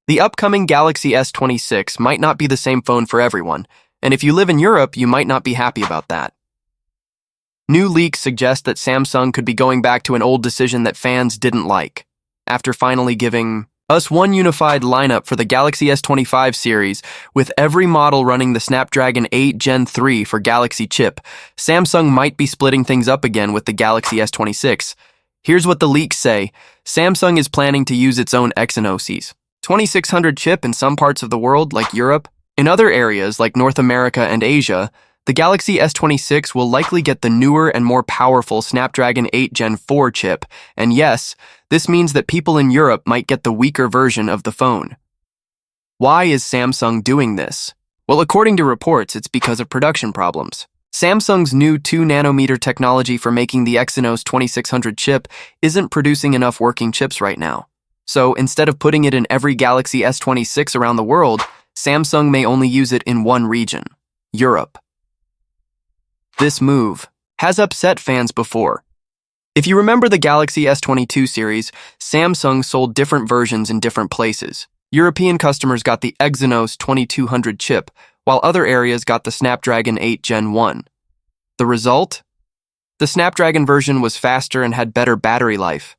The upcoming Galaxy S26 might not be the same phone for everyone, and if you live in Europe, you might not be happy about that. New leaks suggest that Samsung could be going back to an old decision that fans didn't like. After finally giving us one unified lineup for the Galaxy S25 series, with every model running the Snapdragon 8 Gen 3 for Galaxy chip, Samsung might be splitting things up again with the Galaxy S26. Here's what the leaks say. Samsung is planning to use its own Exynos 2600 chip in some parts of the world, like Europe. In other areas, like North America and Asia, the Galaxy S26 will likely get the newer and more powerful Snapdragon 8 Gen 4 chip, and yes, this means that people in Europe might get the weaker version of the phone. Why is Samsung doing this? Well, according to reports, it's because of production problems. Samsung's new 2nm technology for making the Exynos 2600 chip isn't producing enough working chips right now. So instead of putting it in every Galaxy S26 around the world, Samsung may only use it in one region, Europe. This move has upset fans before. If you remember the Galaxy S22 series, Samsung sold different versions in different places. European customers got the Exynos 2200 chip, while other areas got the Snapdragon 8 Gen 1. The result? The Snapdragon version was faster and had better battery life.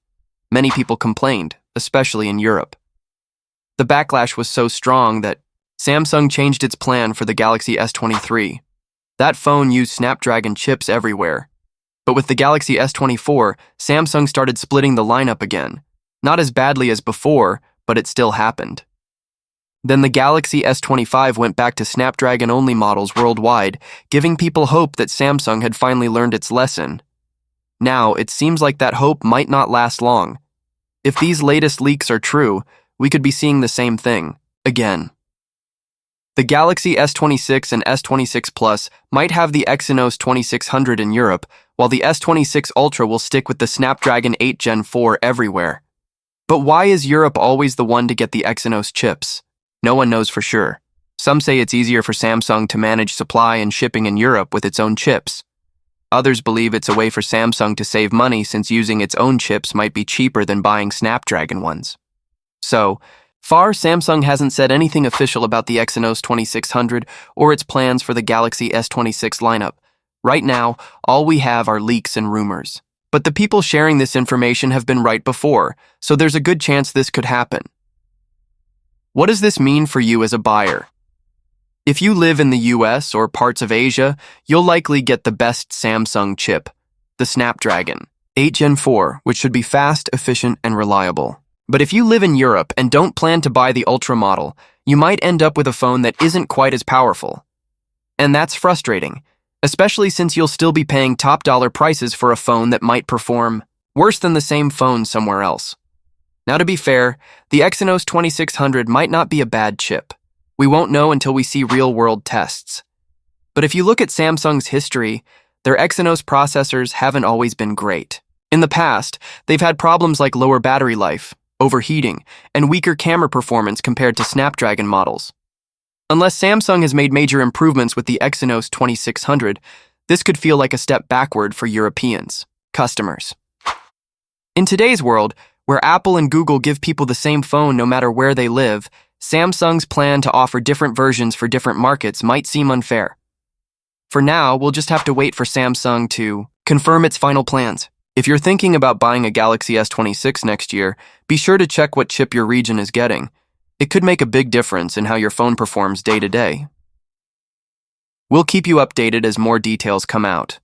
Many people complained, especially in Europe. The backlash was so strong that Samsung changed its plan for the Galaxy S23. That phone used Snapdragon chips everywhere. But with the Galaxy S24, Samsung started splitting the lineup again. Not as badly as before, but it still happened. Then the Galaxy S25 went back to Snapdragon-only models worldwide, giving people hope that Samsung had finally learned its lesson. Now, it seems like that hope might not last long. If these latest leaks are true, we could be seeing the same thing, again. The Galaxy S26 and S26 Plus might have the Exynos 2600 in Europe, while the S26 Ultra will stick with the Snapdragon 8 Gen 4 everywhere. But why is Europe always the one to get the Exynos chips? No one knows for sure. Some say it's easier for Samsung to manage supply and shipping in Europe with its own chips. Others believe it's a way for Samsung to save money since using its own chips might be cheaper than buying Snapdragon ones. So far, Samsung hasn't said anything official about the Exynos 2600 or its plans for the Galaxy S26 lineup. Right now, all we have are leaks and rumors. But the people sharing this information have been right before, so there's a good chance this could happen. What does this mean for you as a buyer? If you live in the US or parts of Asia, you'll likely get the best Samsung chip, the Snapdragon 8 Gen 4, which should be fast, efficient, and reliable. But if you live in Europe and don't plan to buy the Ultra model, you might end up with a phone that isn't quite as powerful. And that's frustrating, especially since you'll still be paying top-dollar prices for a phone that might perform worse than the same phone somewhere else. Now, to be fair, the Exynos 2600 might not be a bad chip. We won't know until we see real-world tests. But if you look at Samsung's history, their Exynos processors haven't always been great. In the past, they've had problems like lower battery life, overheating, and weaker camera performance compared to Snapdragon models. Unless Samsung has made major improvements with the Exynos 2600, this could feel like a step backward for Europeans, customers. In today's world, where Apple and Google give people the same phone no matter where they live, Samsung's plan to offer different versions for different markets might seem unfair. For now, we'll just have to wait for Samsung to confirm its final plans. If you're thinking about buying a Galaxy S26 next year, be sure to check what chip your region is getting. It could make a big difference in how your phone performs day to day. We'll keep you updated as more details come out.